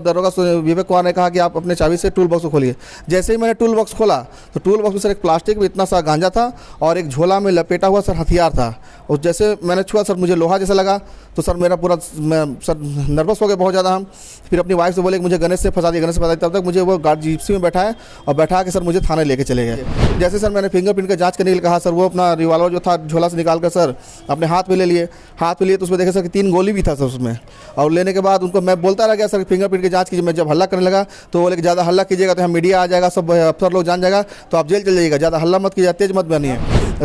दरोगा विवेक कुमार ने कहा कि आप अपने चाबी से टूल बॉक्स को खोलिए। जैसे ही मैंने टूल बॉक्स खोला तो टूल बॉक्स में सर एक प्लास्टिक में इतना सा गांजा था और एक झोला में लपेटा हुआ सर हथियार था। और जैसे मैंने छुआ सर मुझे लोहा जैसा लगा, तो सर मेरा पूरा सर नर्वस हो गया बहुत ज़्यादा। हम फिर अपनी वाइफ से बोले कि मुझे गणेश से फंसा दिया, गणेश से फंसा दिया। तब तक मुझे वो गार्ड जीप्सी में बैठाए और बैठा के सर मुझे थाने लेके चले गए। जैसे सर मैंने फिंगरप्रिंट का जांच करने के लिए कहा, सर वो अपना रिवॉल्वर जो था झोला से निकाल कर सर अपने हाथ में ले लिए। हाथ में लिए तो उसमें देखे सर कि 3 गोली भी था सर उसमें। और लेने के बाद उनको मैं बोलता रह गया सर फिंगरप्रिंट की जांच कीजिए। मैं जब हल्ला करने लगा तो बोले कि ज़्यादा हल्ला कीजिएगा तो यहाँ मीडिया आ जाएगा, सब अफसर लोग जान जाएगा तो आप जेल चल जाइएगा, ज़्यादा हल्ला मत कीजिए, तेज मत बनिए।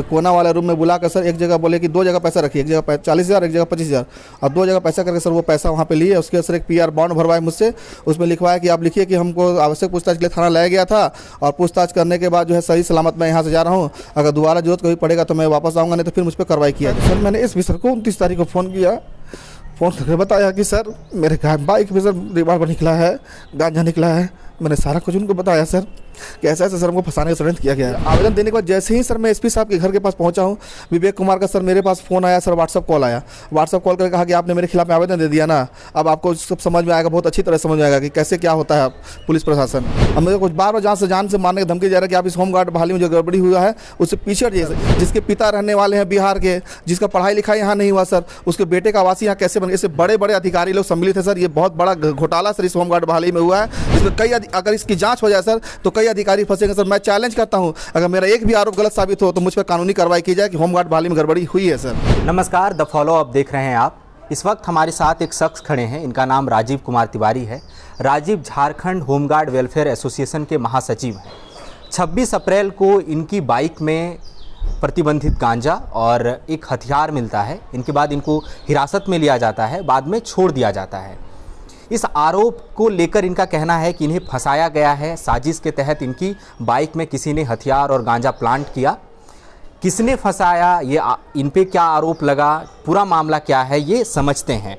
कोना वाले रूम में बुला कर सर एक जगह बोले कि 2 जगह पैसा रखिए, एक जगह 40,000 एक जगह 25,000 और 2 जगह पैसा करके सर वो पैसा वहाँ पे लिए। उसके सर एक PR बॉन्ड भरवाए मुझसे, उसमें लिखवाया कि आप लिखिए कि हमको आवश्यक पूछताछ के लिए थाना लाया गया था और पूछताछ करने के बाद जो है सही सलामत मैं यहाँ से जा रहा हूँ, अगर दोबारा जरूरत कभी पड़ेगा तो मैं वापस आऊँगा, नहीं तो फिर मुझ पर कार्रवाई किया। सर मैंने एसपी सर को 29 तारीख को फ़ोन किया, फ़ोन करके बताया कि सर मेरे बाइक में सर रिवॉल्वर निकला है, गांजा निकला है। मैंने सारा कुछ उनको बताया सर कि ऐसा ऐसा सर हमको फंसाने का षड्यंत्र किया गया है। आवेदन देने के बाद जैसे ही सर मैं एसपी साहब के घर के पास पहुंचा हूं, विवेक कुमार का सर मेरे पास फ़ोन आया, सर व्हाट्सअप कॉल आया। व्हाट्सअप कॉल करके कहा कि आपने मेरे खिलाफ आवेदन दे दिया ना, अब आपको सब समझ में आएगा, बहुत अच्छी तरह समझ में आएगा कि कैसे क्या होता है पुलिस प्रशासन। अब मेरे कुछ बार जान से मारने की धमकी जा रहा है कि आप इस होमगार्ड बहाली में जो गड़बड़ी हुआ है उससे पीछे हटिए। जिसके पिता रहने वाले हैं बिहार के, जिसका पढ़ाई लिखाई यहाँ नहीं हुआ सर, उसके बेटे का आवासीय यहाँ कैसे बन गया। इससे बड़े बड़े अधिकारी लोग सम्मिलित है सर। ये बहुत बड़ा घोटाला सर इस होमगार्ड बहाली में हुआ है। इसमें कई अगर इसकी जाँच हो जाए सर तो कई अधिकारी फंसेंगे सर। मैं चैलेंज करता हूं, अगर मेरा एक भी आरोप गलत साबित हो तो मुझ पर कानूनी कार्रवाई की जाए कि होमगार्ड बहाली में गड़बड़ी हुई है सर। नमस्कार, द फॉलो अप देख रहे हैं आप। इस वक्त हमारे साथ एक शख्स खड़े हैं, इनका नाम राजीव कुमार तिवारी है। Rajeev Jharkhand home guard welfare association के महासचिव हैं। 26 अप्रैल को इनकी बाइक में प्रतिबंधित गांजा और एक हथियार मिलता है। इनके बाद इनको हिरासत में लिया जाता है, बाद में छोड़ दिया जाता है। इस आरोप को लेकर इनका कहना है कि इन्हें फंसाया गया है। साजिश के तहत इनकी बाइक में किसी ने हथियार और गांजा प्लांट किया। किसने फंसाया, ये इन पे क्या आरोप लगा, पूरा मामला क्या है, ये समझते हैं।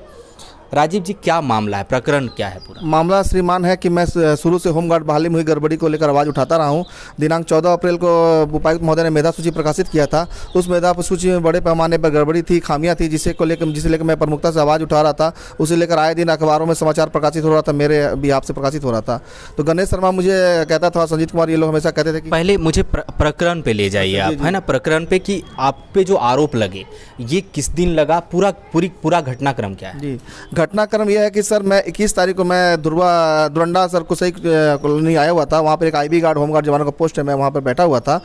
राजीव जी, क्या मामला है, प्रकरण क्या है पूरा? मामला श्रीमान है कि मैं शुरू से होमगार्ड बहाली में हुई गड़बड़ी को लेकर आवाज़ उठाता रहा हूं। दिनांक 14 अप्रैल को उपायुक्त महोदय ने मेधा सूची प्रकाशित किया था। उस मेधा सूची में बड़े पैमाने पर गड़बड़ी थी, खामियां थी, जिसे लेकर मैं प्रमुखता से आवाज़ उठा रहा था। उसे लेकर आए दिन अखबारों में समाचार प्रकाशित हो रहा था, मेरे भी आपसे प्रकाशित हो रहा था। तो गणेश शर्मा मुझे कहता था, संजीत कुमार, ये लोग हमेशा कहते थे कि पहले मुझे प्रकरण पे ले जाइए आप, है ना, प्रकरण पे कि आप पे जो आरोप लगे ये किस दिन लगा, पूरा घटनाक्रम क्या है? जी, घटनाक्रम यह है कि सर मैं 21 तारीख को मैं दुरंडा सर कुसई कॉलोनी आया हुआ था। वहाँ पर एक IB गार्ड होमगार्ड जवानों का पोस्ट है, मैं वहाँ पर बैठा हुआ था।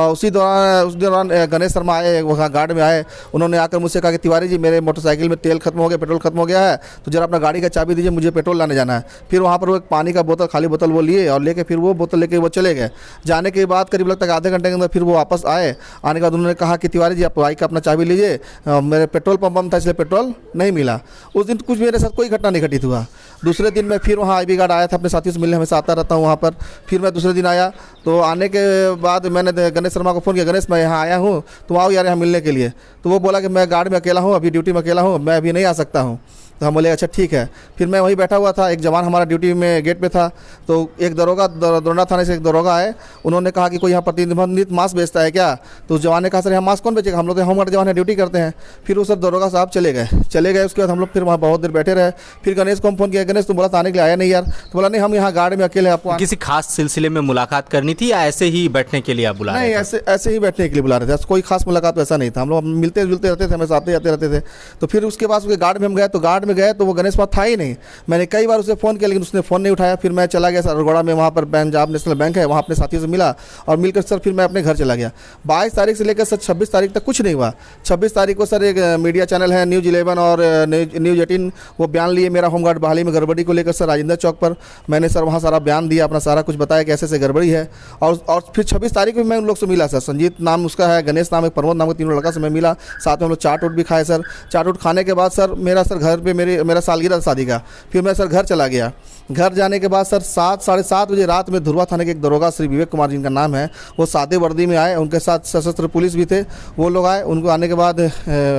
उस दौरान गणेश शर्मा आए, वहाँ गार्ड में आए। उन्होंने आकर मुझसे कहा कि तिवारी जी, मेरे मोटरसाइकिल में तेल खत्म हो गया, पेट्रोल खत्म हो गया है, तो जरा अपना गाड़ी का चाबी दीजिए, मुझे पेट्रोल लाने जाना है। फिर वहाँ पर वो एक पानी का बोतल, खाली बोतल वो लिए और लेके फिर वो बोतल लेके वो चले गए। जाने के बाद करीब लगता है आधे घंटे के अंदर फिर वो वापस आए। आने के बाद उन्होंने कहा कि तिवारी जी, आप बाइक का अपना चाबी लीजिए, मेरे पेट्रोल पंप था इसलिए पेट्रोल नहीं मिला। उस दिन कुछ मेरे साथ कोई घटना नहीं घटित हुआ। दूसरे दिन मैं फिर वहाँ IB गार्ड आया था, अपने साथियों से मिलने हमेशा आता रहता हूँ वहाँ पर। फिर मैं दूसरे दिन आया, तो आने के बाद मैंने गणेश शर्मा को फ़ोन किया, गणेश मैं यहाँ आया हूँ, तुम आओ यार यहाँ मिलने के लिए। तो वो बोला कि मैं गार्ड में अकेला हूँ, अभी ड्यूटी में अकेला हूँ, मैं अभी नहीं आ सकता हूँ। तो हम बोले अच्छा ठीक है। फिर मैं वहीं बैठा हुआ था, एक जवान हमारा ड्यूटी में गेट पे था। तो एक दरोगा, दोरंडा थाने से एक दरोगा आए, उन्होंने कहा कि कोई यहाँ प्रतिबंधित मांस बेचता है क्या? तो उस जवान ने कहा सर यहाँ मांस कौन बेचेगा, हम लोग तो होमगार्ड जवान है, ड्यूटी करते हैं। फिर वो सर दरोगा साहब चले गए। उसके बाद हम लोग फिर वहाँ बहुत देर बैठे रहे। फिर गणेश को हम फ़ोन किया, गणेश तुम बोला आने के लिए आया नहीं यार? तो बोला नहीं, हम यहाँ गार्ड में अकेले, आपको किसी खास सिलसिले में मुलाकात करनी थी या ऐसे ही बैठने के लिए आप बुला रहे थे? नहीं, ऐसे ही बैठने के लिए बुला रहे थे। कोई खास मुलाकात ऐसा नहीं था, हम लोग मिलते जुलते रहते थे, हमें आते जाते रहते थे। तो फिर उसके बाद उसके गार्ड में हम गए, तो गार्ड में गए तो वो गणेश था ही नहीं। मैंने कई बार उसे फ़ोन किया लेकिन उसने फ़ोन नहीं उठाया। फिर मैं चला गया सरगोड़ा में, वहाँ पर पंजाब नेशनल बैंक है, वहाँ अपने साथियों से मिला और मिलकर सर फिर मैं अपने घर चला गया। 22 तारीख से लेकर सर 26 तारीख तक कुछ नहीं हुआ। 26 तारीख को सर एक मीडिया चैनल है News 11 और News 18, वो बयान लिए मेरा होमगार्ड बहाली में गड़बड़ी को लेकर। सर राजेंद्र चौक पर मैंने सर वहाँ सारा बयान दिया, अपना सारा कुछ बताया कि ऐसे गड़बड़ी है। और फिर 26 तारीख को मैं उन लोग से मिला सर, संजीत नाम उसका है, गणेश नाम, एक प्रमोद नाम का, तीनों लड़का से मैं मिला। साथ में हम लोग चाट उट भी खाए सर। चाट उट खाने के बाद सर मेरा सर घर पे मेरा सालगिरह शादी का, फिर मैं सर घर चला गया। घर जाने के बाद सर 7 साढ़े 7 बजे रात में धुरवा थाने के एक दरोगा श्री विवेक कुमार जिनका नाम है, वो सादे वर्दी में आए, उनके साथ सशस्त्र पुलिस भी थे। वो लोग आए, उनको आने के बाद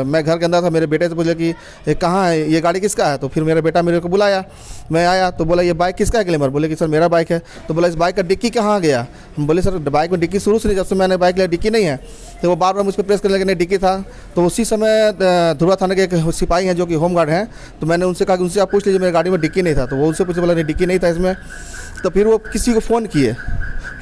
मैं घर के अंदर था। मेरे बेटे से पूछा कि कहाँ है ये गाड़ी, किसका है? तो फिर मेरा बेटा मेरे को बुलाया, मैं आया तो बोला ये बाइक किसका है ग्लैमर? बोले कि सर मेरा बाइक है। तो बोला इस बाइक का डिक्की कहाँ गया? हम बोले सर बाइक में डिक्की शुरू से नहीं, जब से मैंने बाइक लिया डिक्की नहीं है। तो वो बार बार मुझ पर प्रेस करने लगे नहीं डिक्की था। तो उसी समय धुरवा थाने के एक सिपाही हैं जो कि होमगार्ड हैं, तो मैंने उनसे कहा कि उनसे आप पूछ लीजिए मेरी गाड़ी में डिक्की नहीं था। तो वो उनसे पूछे, बोला नहीं डिक्की नहीं था इसमें। तो फिर वो किसी को फ़ोन किए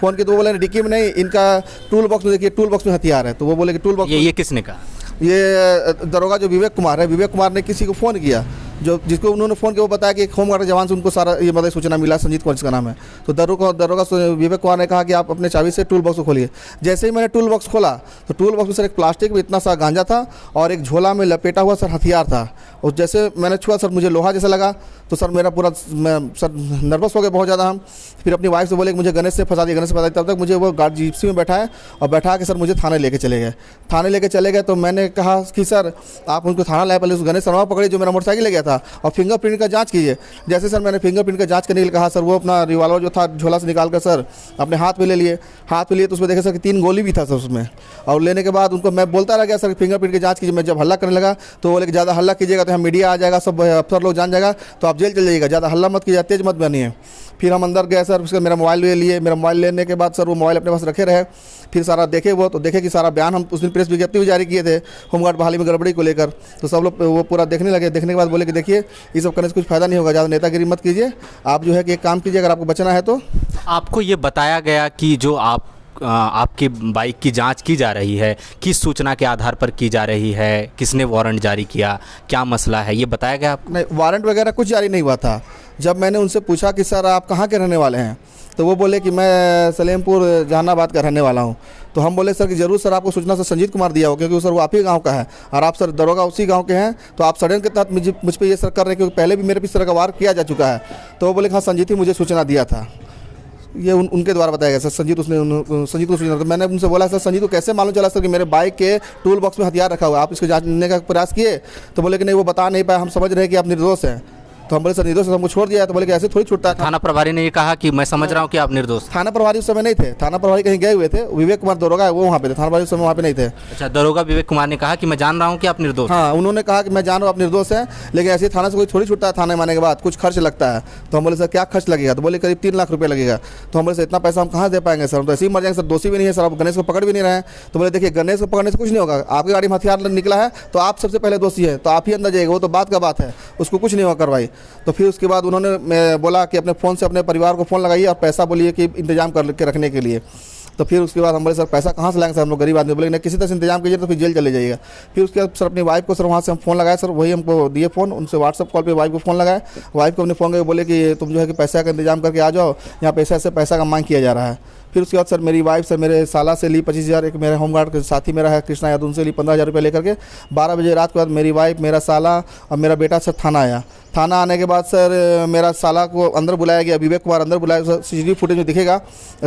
तो वो बोले डिक्की में नहीं, इनका टूल बॉक्स में देखिए, टूल बॉक्स में हथियार है। तो वो बोले कि टूल बॉक्स ये किसने कहा? ये दरोगा जो विवेक कुमार है, विवेक कुमार ने किसी को फ़ोन किया, जो जिसको उन्होंने फ़ोन किया वो बताया कि एक होमगार्ड जवान से उनको सारा ये मतलब सूचना मिला, संजीत कुमार जिसका नाम है। तो दरोगा विवेक कुमार ने कहा कि आप अपने चाबी से टूल बॉक्स को खोलिए। जैसे ही मैंने टूल बॉक्स खोला तो टूल बॉक्स में सर एक प्लास्टिक में इतना सा गांजा था और एक झोला में लपेटा हुआ सर हथियार था। और जैसे मैंने छुआ सर मुझे लोहा जैसा लगा, तो सर मेरा पूरा सर नर्वस हो गए बहुत ज़्यादा हम। फिर अपनी वाइफ से बोले कि मुझे गणेश से फंसा दिया। तब तक मुझे वो गार्ड जीप्सी में बैठाए और बैठा के सर मुझे थाने लेके चले गए। तो मैंने कहा कि सर आप उनको थाना लाए, पहले उस गणेश शर्मा पकड़े जो मेरा मोटरसाइकिल ले गया था, और फिंगरप्रिंट का जांच कीजिए। जैसे सर मैंने फिंगरप्रिंट का जांच करने के लिए कहा, सर वो अपना रिवॉल्वर जो था झोला से निकाल कर सर अपने हाथ में ले लिए। तो उसमें देखे सर कि 3 गोली भी था सर उसमें। और लेने के बाद उनको मैं बोलता रह गया सर फिंगरप्रिंट की जांच कीजिए। मैं जब हल्ला करने लगा तो बोले कि ज़्यादा हल्ला कीजिएगा तो यहाँ मीडिया आ जाएगा, सब अफसर लोग जान जाएगा, तो आप जेल चले जाइएगा, ज़्यादा हल्ला मत कीजिए, तेज मत बनिए। फिर हम अंदर गए सर, उसका मेरा मोबाइल ले लिए। मेरा मोबाइल लेने के बाद सर वो मोबाइल अपने पास रखे रहे। फिर सारा देखे कि सारा बयान हम उस दिन प्रेस विज्ञप्ति भी जारी किए थे होमगार्ड बहाली में गड़बड़ी को लेकर। तो सब लोग वो पूरा देखने लगे। देखने के बाद बोले कि देखिए ये सब करने से कुछ फ़ायदा नहीं होगा, ज़्यादा नेतागिरी मत कीजिए, आप जो है कि एक काम कीजिए, अगर आपको बचना है तो। आपको ये बताया गया कि जो आपकी बाइक की जांच की जा रही है, किस सूचना के आधार पर की जा रही है, किसने वारंट जारी किया, क्या मसला है, ये बताया गया आपको? नहीं, वारंट वगैरह कुछ जारी नहीं हुआ था। जब मैंने उनसे पूछा कि सर आप कहाँ के रहने वाले हैं, तो वो बोले कि मैं सलेमपुर जहानाबाद का रहने वाला हूँ। तो हम बोले सर कि ज़रूर सर आपको सूचना सर संजीत कुमार दिया हो, क्योंकि सर वो आप ही गांव का है और आप सर दरोगा उसी गांव के हैं, तो आप षड्यंत्र के तहत मुझ पर ये सर कर रहे हैं, क्योंकि पहले भी मेरे पे इस तरह का वार किया जा चुका है। तो वो बोले हाँ संजीत ही मुझे सूचना दिया था। ये उनके द्वारा बताया गया सर, संजीत को सूचना। तो मैंने उनसे बोला सर संजीत को कैसे मालूम चला सर कि मेरे बाइक के टूल बॉक्स में हथियार रखा हुआ है, आप इसको जानने का प्रयास किए? तो बोले कि नहीं वो बता नहीं पाया, हम समझ रहे हैं कि आप निर्दोष हैं। तो हम बोले सर निर्दोष हमको छोड़ दिया। तो बोले कि ऐसे थोड़ी छूटता है। थाना प्रभारी ने ये कहा कि मैं समझ रहा हूँ कि आप निर्दोष। थाना प्रभारी उस समय नहीं थे, थाना प्रभारी कहीं गए हुए थे, विवेक कुमार दरोगा है वो वहाँ पे थे, थाना प्रभारी उस समय वहाँ पे नहीं थे। अच्छा, दरोगा विवेक कुमार ने कहा कि मैं जान रहा हूँ कि आप निर्दोष। हाँ, उन्होंने कहा कि मैं जान रहा हूँ आप निर्दोष हैं, लेकिन ऐसे थाना से कोई थोड़ी छूटता है, थाने माने के बाद कुछ खर्च लगता है। तो हम बोले सर क्या खर्च लगेगा? तो बोले करीब 3 लाख रुपये लगेगा। तो हम बोले सर इतना पैसा हम कहाँ दे पाएंगे सर, हम तो ऐसे ही मर जाएंगे सर, दोषी भी नहीं है सर, आप गणेश को पकड़ भी नहीं रहे हैं। तो बोले देखिए गणेश को पकड़ने से कुछ नहीं होगा, आपकी गाड़ी में हथियार निकला है तो आप सबसे पहले दोषी है, तो आप ही अंदर जाइएगा, वो तो बात का बात है, उसको कुछ नहीं होगा कार्रवाई। तो फिर उसके बाद उन्होंने बोला कि अपने फ़ोन से अपने परिवार को फ़ोन लगाइए और पैसा बोलिए कि इंतजाम करके रखने के लिए। तो फिर उसके बाद हम बोले सर पैसा कहाँ से लाएंगे सर, हम लोग गरीब आदमी। बोले नहीं किसी तरह से इंतजाम कीजिए, तो फिर जेल चले जाइएगा। फिर उसके बाद सर अपनी वाइफ को सर वहाँ से हम फ़ोन लगाए सर, वही हमको दिए फ़ोन, उनसे व्हाट्सअप कॉल पे वाइफ को फ़ोन लगाए। वाइफ को अपने फ़ोन करके बोले कि तुम जो है कि पैसा का इंतजाम करके आ जाओ, यहाँ पैसा का मांग किया जा रहा है। फिर उसके बाद सर मेरी वाइफ से मेरे साला से ली 25,000, एक मेरे होमगार्ड के साथी मेरा है कृष्णा यादव, उनसे ली 15,000 रुपये लेकर के 12 बजे रात के बाद मेरी वाइफ, मेरा साला और मेरा बेटा सर थाना आया। थाना आने के बाद सर मेरा साला को अंदर बुलाया गया, विवेक कुमार अंदर बुलाया। सर CCTV फुटेज में दिखेगा,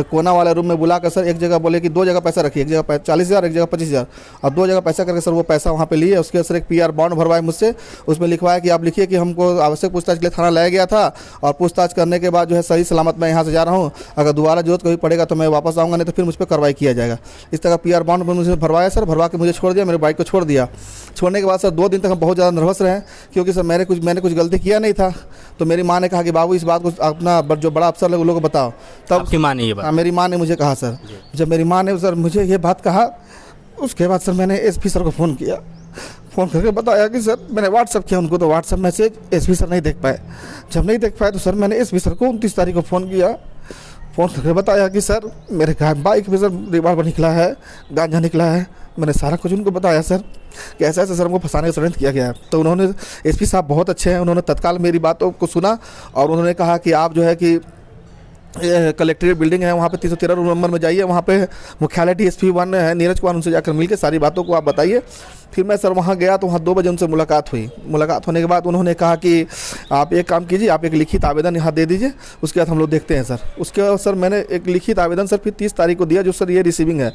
कोना वाले रूम में बुलाकर सर एक जगह बोले कि 2 जगह पैसा रखिए, एक जगह 40,000, एक जगह 25,000, और 2 जगह पैसा करके सर वो पैसा वहाँ पे लिए। उसके सर एक PR बॉन्ड भरवाए मुझसे, उसमें लिखवाया कि आप लिखिए कि हमको आवश्यक पूछताछ के लिए थाना लाया गया था, और पूछताछ करने के बाद जो है सही सलामत मैं यहाँ से जा रहा हूँ, अगर दोबारा जरूरत कभी पड़ेगा तो मैं वापस आऊँगा, नहीं तो फिर मुझ पर कार्रवाई किया जाएगा। इस तरह PR बॉन्ड मुझे भरवाया सर, भरवा के मुझे छोड़ दिया, मेरे बाइक को छोड़ दिया। छोड़ने के बाद सर 2 दिन तक हम बहुत ज़्यादा नर्वस रहे, क्योंकि सर मैंने कुछ गलती किया नहीं था। तो मेरी माँ ने कहा कि बाबू इस बात को अपना जो बड़ा अफसर लोगों को बताओ। तब आपकी माँ ने ये बात? मेरी माँ ने मुझे कहा सर। जब मेरी माँ ने सर मुझे ये बात कहा, उसके बाद सर मैंने SP सर को फ़ोन किया, फ़ोन करके बताया कि सर मैंने व्हाट्सअप किया उनको, तो व्हाट्सअप मैसेज SP सर नहीं देख पाए। जब नहीं देख पाए तो सर मैंने SP सर को 29 तारीख को फ़ोन किया, फ़ोन करके बताया कि सर मेरे बाइक में सर रिवॉल्वर निकला है, गांजा निकला है। मैंने सारा कुछ उनको बताया सर कि ऐसा ऐसा सर हमको फंसाने का षड्यंत्र किया गया है। तो उन्होंने SP साहब बहुत अच्छे हैं, उन्होंने तत्काल मेरी बातों को सुना और उन्होंने कहा कि आप जो है कि कलेक्ट्रेट बिल्डिंग है वहाँ पे 313 रूम नंबर में जाइए, वहाँ पे मुख्यालय DSP 1 है नीरज कुमार, उनसे जाकर मिलकर सारी बातों को आप बताइए। फिर मैं सर वहाँ गया तो वहाँ 2 बजे उनसे मुलाकात हुई। मुलाकात होने के बाद उन्होंने कहा कि आप एक काम कीजिए, आप एक लिखित आवेदन यहाँ दे दीजिए, उसके बाद हम लोग देखते हैं सर। उसके बाद सर मैंने एक लिखित आवेदन सर फिर 30 तारीख को दिया, जो सर ये रिसीविंग है।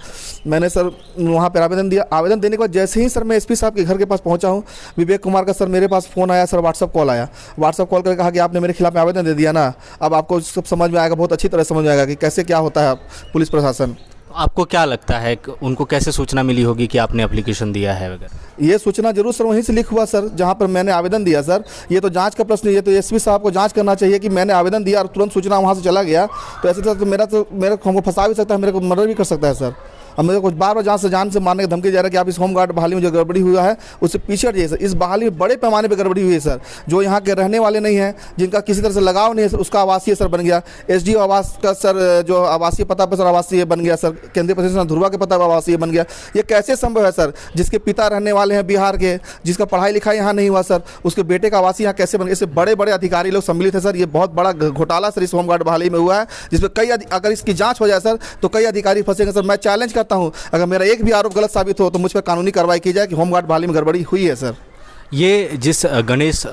मैंने सर वहाँ पर आवेदन दिया। आवेदन देने के बाद जैसे ही सर मैं SP साहब के घर के पास पहुँचा हूँ, विवेक कुमार का सर मेरे पास फ़ोन आया सर, व्हाट्सअप कॉल आया। व्हाट्सअप कॉल करके कहा कि आपने मेरे खिलाफ आवेदन दे दिया ना, अब आपको सब समझ में आएगा, बहुत अच्छी तरह समझ में आएगा कि कैसे क्या होता है पुलिस प्रशासन। आपको क्या लगता है कि उनको कैसे सूचना मिली होगी कि आपने एप्लीकेशन दिया है वगैरह? ये सूचना जरूर सर वहीं से लिख हुआ सर, जहाँ पर मैंने आवेदन दिया सर। ये तो जांच का प्रश्न है, ये तो SP साहब को जांच करना चाहिए कि मैंने आवेदन दिया और तुरंत सूचना वहाँ से चला गया। तो ऐसे तो मेरा हमको फंसा भी सकता है, मेरे को मर्डर भी कर सकता है सर। अब मेरे को बार बार जान से मारने की धमकी जा रहा है कि आप इस होमगार्ड बहाली में जो गड़बड़ी हुआ है उससे पीछे हटिए सर। इस बहाली में बड़े पैमाने पर गड़बड़ी हुई है सर। जो यहाँ के रहने वाले नहीं हैं, जिनका किसी तरह से लगाव नहीं है सर, उसका आवासीय सर बन गया। एसडीओ आवास का सर जो आवासीय पता पर सर आवासीय बन गया सर। केंद्रीय प्रशासन ध्रुवा के पता पर आवासीय बन गया। ये कैसे संभव है सर? जिसके पिता रहने वाले हैं बिहार के, जिसका पढ़ाई लिखाई यहाँ नहीं हुआ सर, उसके बेटे का आवासीय यहाँ कैसे बन गया? इससे बड़े बड़े अधिकारी लोग सम्मिलित है सर। ये बहुत बड़ा घोटाला सर इस होमगार्ड बहाली में हुआ है, जिसमें कई अगर इसकी जांच हो जाए सर तो कई अधिकारी फंसेंगे सर। मैं चैलेंज करता हूं, अगर मेरा एक भी आरोप गलत साबित हो तो मुझ पर कानूनी कार्रवाई की जाए कि होमगार्ड बहाली में गड़बड़ी हुई है सर। ये जिस गणेश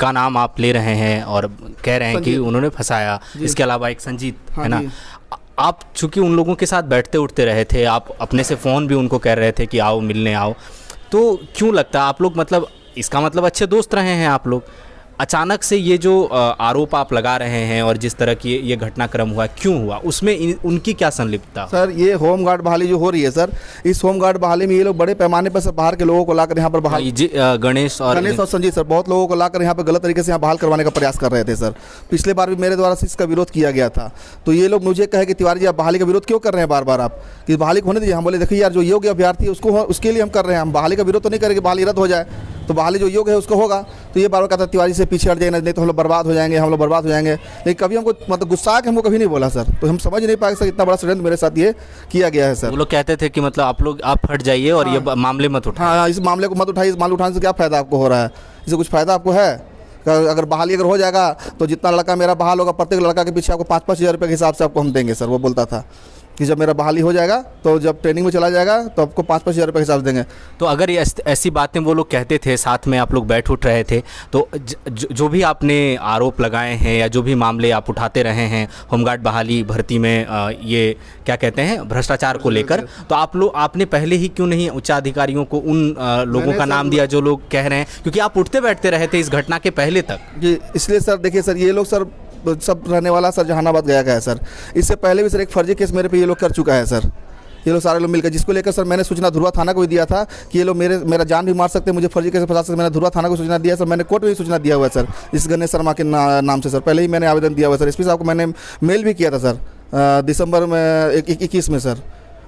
का नाम आप ले रहे हैं और कह रहे हैं कि उन्होंने फंसाया, इसके अलावा एक संजीत है ना, आप चूंकि उन लोगों के साथ बैठते उठते रहे थे, आप अपने से फ़ोन भी उनको कह रहे थे कि आओ मिलने आओ, तो क्यों लगता है आप लोग, मतलब इसका मतलब अच्छे दोस्त रहे हैं आप लोग, अचानक से ये जो आरोप आप लगा रहे हैं और जिस तरह की ये घटनाक्रम हुआ, क्यों हुआ, उसमें उनकी क्या संलिप्तता? सर ये होमगार्ड बहाली जो हो रही है सर, इस होमगार्ड बहाली में ये लोग बड़े पैमाने पर सर बाहर के लोगों को लाकर यहाँ पर बहाल, गणेश और संजीत सर बहुत लोगों को लाकर यहाँ पर गलत तरीके से यहाँ बहाल करवाने का प्रयास कर रहे थे सर। पिछले बार भी मेरे द्वारा से इसका विरोध किया गया था, तो ये लोग मुझे कहे कि तिवारी जी आप बहाली का विरोध क्यों कर रहे हैं बार बार, आप कि बहाली को होने दीजिए। हम बोले देखिए यार, जो योग्य अभ्यर्थी है उसको, उसके लिए हम कर रहे हैं, हम बहाली का विरोध तो नहीं करेंगे, बहाली रद्द हो जाए तो बहाली जो योग्य है उसको होगा। तो ये बार बार कहता है तिवारी से पीछे हट जाए, नहीं तो हम लोग बर्बाद हो जाएंगे, हम लोग बर्बाद हो जाएंगे। लेकिन कभी हमको मतलब गुस्सा के हमको कभी नहीं बोला सर, तो हम समझ नहीं पाए सर इतना बड़ा षड्यंत्र मेरे साथ ये किया गया है सर। वो लोग कहते थे कि मतलब आप हट जाइए और ये मामले मत उठाइए। हाँ, इस मामले को मत उठाइए, इस मामले उठाने से क्या फ़ायदा आपको हो रहा है, इससे कुछ फ़ायदा आपको है? अगर बहाली अगर हो जाएगा तो जितना लड़का मेरा बहाल होगा, प्रत्येक लड़का के पीछे आपको 5-5 हज़ार रुपये के हिसाब से आपको हम देंगे सर। वो बोलता था कि जब मेरा बहाली हो जाएगा तो जब ट्रेनिंग में चला जाएगा तो आपको 5-5 हज़ार रुपये हिसाब देंगे। तो अगर ये ऐसी बातें वो लोग कहते थे, साथ में आप लोग बैठ उठ रहे थे, तो जो भी आपने आरोप लगाए हैं या जो भी मामले आप उठाते रहे हैं होमगार्ड बहाली भर्ती में, ये क्या कहते हैं भ्रष्टाचार को लेकर, तो आपने पहले ही क्यों नहीं उच्चाधिकारियों को उन लोगों का नाम दिया जो लोग कह रहे हैं, क्योंकि आप उठते बैठते रहे थे इस घटना के पहले तक जी। इसलिए सर देखिए सर, ये लोग सर सब रहने वाला सर जहानाबाद गया है सर। इससे पहले भी सर एक फर्जी केस मेरे पे ये लोग कर चुका है सर। ये लोग सारे लोग मिलकर, जिसको लेकर सर मैंने सूचना ध्रुवा थाना को भी दिया था कि ये लोग मेरा जान भी मार सकते हैं, मुझे फर्जी केस फंसा सकते। मैंने ध्रुवा थाना को सूचना दिया सर, मैंने कोर्ट में भी सूचना दिया हुआ है सर इस गणेश शर्मा के नाम से सर। पहले ही मैंने आवेदन दिया हुआ है सर। एसपी साहब को मैंने मेल भी किया था सर दिसंबर में 21 में सर,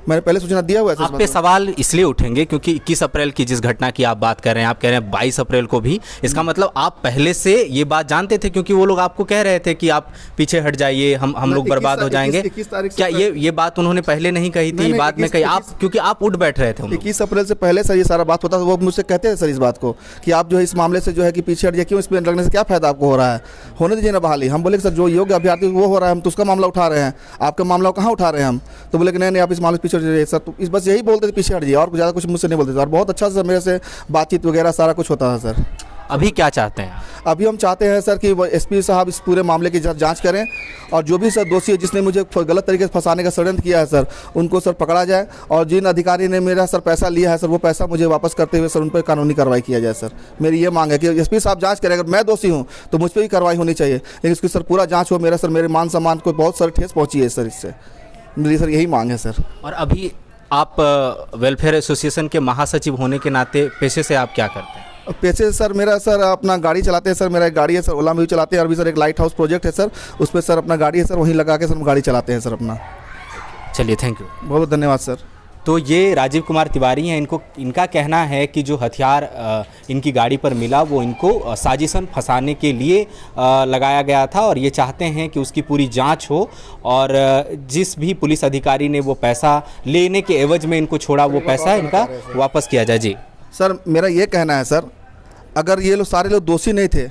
मैंने पहले सूचना दिया हुआ है। आप पे सवाल इसलिए उठेंगे क्योंकि 21 अप्रैल की जिस घटना की आप बात कर रहे हैं, आप कह रहे हैं 22 अप्रैल को भी, इसका मतलब आप पहले से ये बात जानते थे, क्योंकि वो लोग आपको कह रहे थे कि आप पीछे हट जाइए, हम लोग बर्बाद हो जाएंगे। क्या ये बात उन्होंने पहले नहीं कही थी, बाद में कही आप, क्योंकि आप उठ बैठ रहे थे? 21 अप्रैल से पहले सर ये सारा बात होता था, वो मुझसे कहते थे सर इस बात को कि आप जो है इस मामले से जो है कि पीछे हट जाइए, क्यों इसमें लगने से क्या फायदा आपको हो रहा है, होने दीजिए ना बहाली। हम बोले सर जो योग्य अभ्यर्थी वो हो रहा है, हम तो उसका मामला उठा रहे हैं, आपका मामला कहाँ उठा रहे हैं हम? तो बोले कि नहीं आप इस मामले से पीछे हट जाइए सर। तो बस यही बोलते थे पीछे हट जाइए, और ज़्यादा कुछ मुझसे नहीं बोलते थे। और बहुत अच्छा सर मेरे से बातचीत वगैरह सारा कुछ होता था सर। अभी क्या चाहते हैं? अभी हम चाहते हैं सर कि एसपी साहब इस पूरे मामले की जांच करें, और जो भी सर दोषी है जिसने मुझे गलत तरीके से फंसाने का षड्यंत्र किया है सर, उनको सर पकड़ा जाए, और जिन अधिकारी ने मेरा सर पैसा लिया है सर, वो पैसा मुझे वापस करते हुए सर उन पर कानूनी कार्रवाई किया जाए सर। मेरी ये मांग है कि एसपी साहब जांच करें, अगर मैं दोषी हूँ तो मुझ पर भी कार्रवाई होनी चाहिए, लेकिन इसकी सर पूरा जाँच हो। मेरा सर मेरे मान सम्मान को बहुत सारी ठेस पहुँची है सर इससे, मेरी सर यही मांग है सर। और अभी आप वेलफेयर एसोसिएशन के महासचिव होने के नाते पेशे से आप क्या करते हैं? पैसे सर मेरा सर अपना गाड़ी चलाते हैं सर, मेरा एक गाड़ी है सर, ओला में भी चलाते हैं। अभी सर एक लाइट हाउस प्रोजेक्ट है सर, उस पर सर अपना गाड़ी है सर, वहीं लगा के सर हम गाड़ी चलाते हैं सर अपना। चलिए, थैंक यू, बहुत बहुत धन्यवाद सर। तो ये राजीव कुमार तिवारी हैं। इनका कहना है कि जो हथियार इनकी गाड़ी पर मिला वो इनको साजिशन फंसाने के लिए लगाया गया था, और ये चाहते हैं कि उसकी पूरी जांच हो, और जिस भी पुलिस अधिकारी ने वो पैसा लेने के एवज में इनको छोड़ा, वो पैसा इनका वापस किया जाए। जी सर, मेरा ये कहना है सर, अगर ये लोग सारे लोग दोषी नहीं थे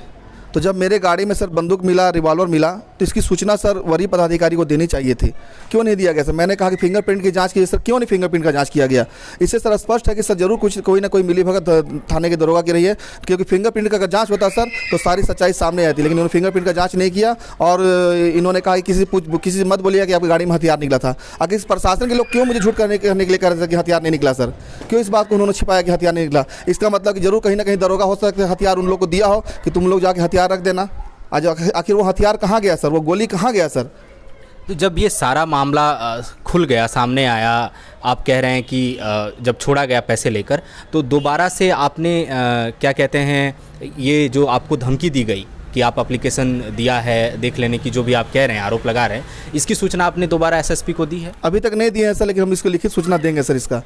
तो जब मेरे गाड़ी में सर बंदूक मिला, रिवॉल्वर मिला, तो इसकी सूचना सर वरीय पदाधिकारी को देनी चाहिए थी। क्यों नहीं दिया गया सर? मैंने कहा कि फिंगरप्रिंट की जांच कीजिए सर, क्यों नहीं फिंगरप्रिंट का जांच किया गया? इससे सर स्पष्ट है कि सर जरूर कुछ कोई ना कोई मिलीभगत थाने के दरोगा की रही है, क्योंकि फिंगरप्रिंट का अगर जांच होता सर तो सारी सच्चाई सामने आती, लेकिन उन्होंने फिंगरप्रिंट का जांच नहीं किया, और इन्होंने कहा कि किसी से मत बोलिए कि आपकी गाड़ी में हथियार निकला था। आखिर इस प्रशासन के लोग क्यों मुझे झूठ करने के लिए कह रहे थे कि हथियार नहीं निकला सर? क्यों इस बात को उन्होंने छिपाया कि हथियार नहीं निकला? इसका मतलब कि जरूर कहीं ना कहीं दरोगा हो सकता है हथियार उन लोग को दिया हो कि तुम लोग जाके हथियार रख देना। आज आखिर वो हथियार कहाँ गया सर? वो गोली कहाँ गया सर? तो जब ये सारा मामला खुल गया, सामने आया, आप कह रहे हैं कि जब छोड़ा गया पैसे लेकर, तो दोबारा से आपने क्या कहते हैं, ये जो आपको धमकी दी गई कि आप एप्लीकेशन दिया है देख लेने की, जो भी आप कह रहे हैं, आरोप लगा रहे हैं, इसकी सूचना आपने दोबारा एसएसपी को दी है? अभी तक नहीं दिए हैं सर, लेकिन हम इसको लिखित सूचना देंगे सर। इसका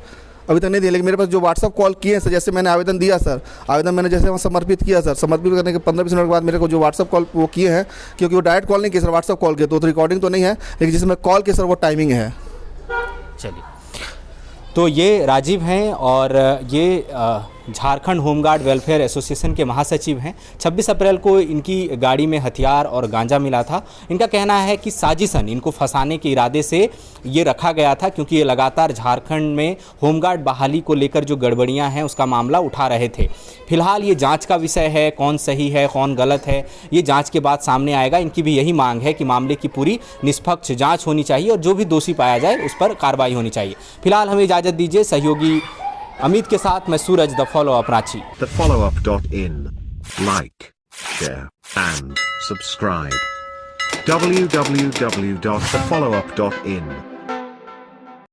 अभी तक नहीं दिया, लेकिन मेरे पास जो व्हाट्सअप कॉल किए हैं सर, जैसे मैंने आवेदन दिया सर, आवेदन मैंने जैसे वहाँ समर्पित किया सर, समर्पित करने के 15-20 मिनट के बाद मेरे को जो व्हाट्सअप कॉल वो किए हैं, क्योंकि वो डायरेक्ट कॉल नहीं किए सर, व्हाट्सअप कॉल किए, तो रिकॉर्डिंग तो नहीं है, लेकिन जिसमें मैं कॉल किया सर वो टाइमिंग है। चलिए, तो ये राजीव हैं और ये झारखंड होमगार्ड वेलफेयर एसोसिएशन के महासचिव हैं। 26 अप्रैल को इनकी गाड़ी में हथियार और गांजा मिला था। इनका कहना है कि साजिशन, इनको फंसाने के इरादे से ये रखा गया था, क्योंकि ये लगातार झारखंड में होमगार्ड बहाली को लेकर जो गड़बड़ियां हैं उसका मामला उठा रहे थे। फिलहाल ये जांच का विषय है, कौन सही है कौन गलत है ये जांच के बाद सामने आएगा। इनकी भी यही मांग है कि मामले की पूरी निष्पक्ष जाँच होनी चाहिए और जो भी दोषी पाया जाए उस पर कार्रवाई होनी चाहिए। फिलहाल हमें इजाज़त दीजिए। सहयोगी अमित के साथ मैं Suraj, the follow up Ranchi. TheFollowUp.in. Like, share, and subscribe. www.thefollowup.in